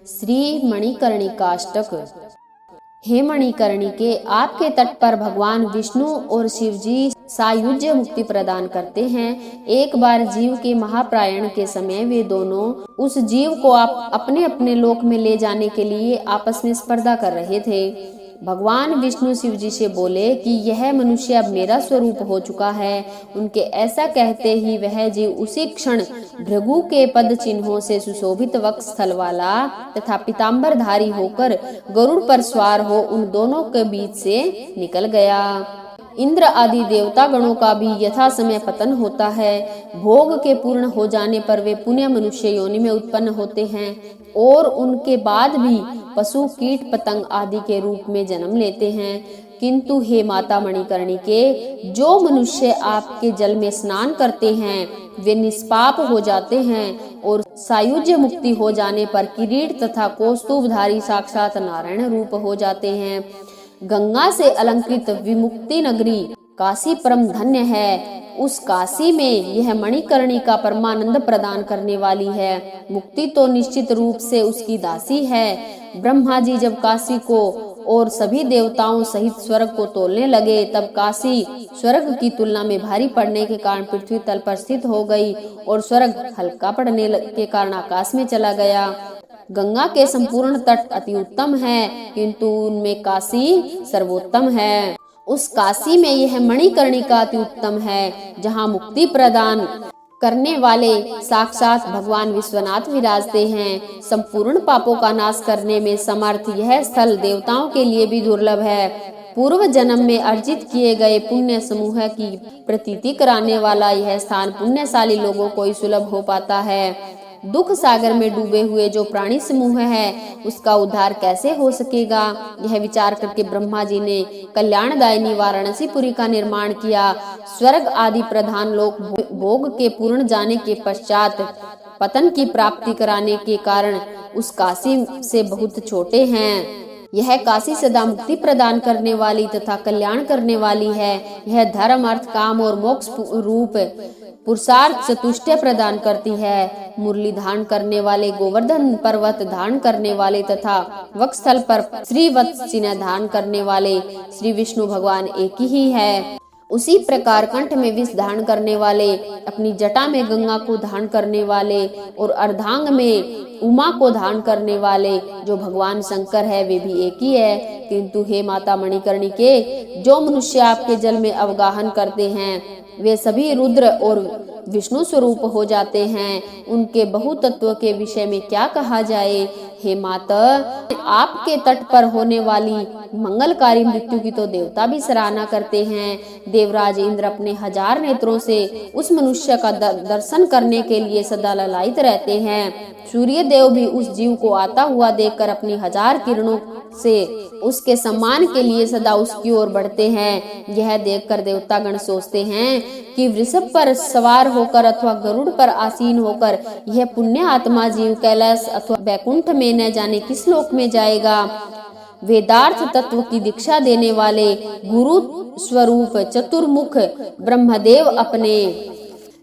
श्री मणिकर्णिकाष्टक। हे मणिकर्णिके, आपके तट पर भगवान विष्णु और शिव जी सायुज्य मुक्ति प्रदान करते हैं। एक बार जीव के महाप्रयाण के समय वे दोनों उस जीव को आप अपने अपने लोक में ले जाने के लिए आपस में स्पर्धा कर रहे थे। भगवान विष्णु शिव जी से बोले कि यह मनुष्य अब मेरा स्वरूप हो चुका है। उनके ऐसा कहते ही वह जीव उसी क्षण भृगु के पद चिन्हों से सुशोभित वक्ष स्थल वाला तथा पीताम्बरधारी होकर गरुड़ पर सवार हो उन दोनों के बीच से निकल गया। इंद्र आदि देवता गणों का भी यथा समय पतन होता है। भोग के पूर्ण हो जाने पर वे पुण्य मनुष्य योनि में उत्पन्न होते हैं और उनके बाद भी पशु कीट पतंग आदि के रूप में जन्म लेते हैं। किंतु हे माता मणिकर्णिके, जो मनुष्य आपके जल में स्नान करते हैं वे निष्पाप हो जाते हैं और सायुज्य मुक्ति हो जाने पर किरीट तथा कौस्तुभधारी साक्षात नारायण रूप हो जाते हैं। गंगा से अलंकृत विमुक्ति नगरी काशी परम धन्य है। उस काशी में यह मणिकर्णिका परमानंद प्रदान करने वाली है। मुक्ति तो निश्चित रूप से उसकी दासी है। ब्रह्मा जी जब काशी को और सभी देवताओं सहित स्वर्ग को तोलने लगे, तब काशी स्वर्ग की तुलना में भारी पड़ने के कारण पृथ्वी तल पर स्थित हो गई और स्वर्ग हल्का पड़ने के कारण आकाश में चला गया। गंगा के संपूर्ण तट अति उत्तम है, किंतु उनमें काशी सर्वोत्तम है। उस काशी में यह मणिकर्णिका अति उत्तम है, जहाँ मुक्ति प्रदान करने वाले साक्षात भगवान विश्वनाथ विराजते हैं। संपूर्ण पापों का नाश करने में समर्थ यह स्थल देवताओं के लिए भी दुर्लभ है। पूर्व जन्म में अर्जित किए गए पुण्य समूह की प्रतीति कराने वाला यह स्थान पुण्यशाली लोगों को ही सुलभ हो पाता है। दुख सागर में डूबे हुए जो प्राणी समूह है उसका उद्धार कैसे हो सकेगा, यह विचार करके ब्रह्मा जी ने कल्याणदायिनी वाराणसीपुरी का निर्माण किया। स्वर्ग आदि प्रधान लोग भोग के पूर्ण जाने के पश्चात पतन की प्राप्ति कराने के कारण उस काशी से बहुत छोटे हैं। यह काशी सदा मुक्ति प्रदान करने वाली तथा कल्याण करने वाली है। यह धर्म अर्थ काम और मोक्ष रूप पुरुषार्थ चतुष्टय प्रदान करती है। मुरली धारण करने वाले, गोवर्धन पर्वत धारण करने वाले तथा वक्षस्थल पर श्रीवत्स चिन्ह धारण करने वाले श्री विष्णु भगवान एक ही है। उसी प्रकार कंठ में विष धारण करने वाले, अपनी जटा में गंगा को धारण करने वाले और अर्धांग में उमा को धारण करने वाले जो भगवान शंकर है वे भी एक ही है। किंतु हे माता मणिकर्णिके, जो मनुष्य आपके जल में अवगाहन करते हैं वे सभी रुद्र और विष्णु स्वरूप हो जाते हैं। उनके बहुतत्व के विषय में क्या कहा जाए। हे माता, आपके तट पर होने वाली मंगलकारी मृत्यु की तो देवता भी सराहना करते हैं। देवराज इंद्र अपने 1000 नेत्रों से उस मनुष्य का दर्शन करने के लिए सदा ललायित रहते हैं। सूर्य देव भी उस जीव को आता हुआ देखकर अपनी 1000 किरणों से उसके सम्मान के लिए सदा उसकी ओर बढ़ते हैं। यह देखकर देवतागण सोचते हैं कि वृषभ पर सवार होकर अथवा गरुड़ पर आसीन होकर यह पुण्य आत्मा जीव कैलाश अथवा बैकुंठ में न जाने किस लोक में जाएगा। वेदार्थ तत्व की दीक्षा देने वाले गुरु स्वरूप चतुर्मुख ब्रह्मदेव अपने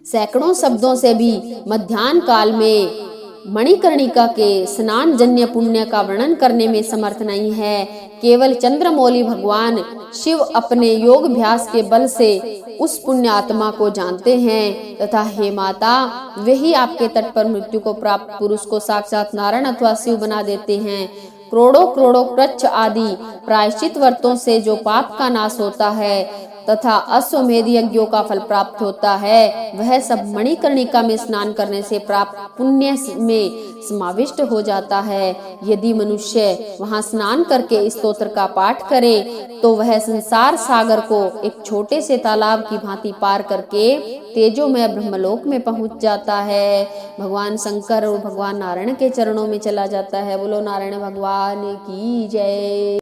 सैकड़ों शब्दों से भी मध्याह्न काल में मणिकर्णिका के स्नान जन्य पुण्य का वर्णन करने में समर्थ नहीं है। केवल चंद्रमौली भगवान शिव अपने योगाभ्यास के बल से उस पुण्य आत्मा को जानते हैं तथा हे माता, वही आपके तट पर मृत्यु को प्राप्त पुरुष को साक्षात नारायण अथवा शिव बना देते हैं। करोड़ों करोड़ों कृच्छ आदि प्रायश्चित व्रतों से जो पाप का नाश होता है तथा अश्वमेध यज्ञों का फल प्राप्त होता है, वह सब मणिकर्णिका में स्नान करने से प्राप्त पुण्य में समाविष्ट हो जाता है। यदि मनुष्य वहां स्नान करके स्तोत्र का पाठ करे तो वह संसार सागर को एक छोटे से तालाब की भांति पार करके तेजोमय ब्रह्मलोक में पहुंच जाता है। भगवान शंकर और भगवान नारायण के चरणों में चला जाता है। बोलो नारायण भगवान की जय।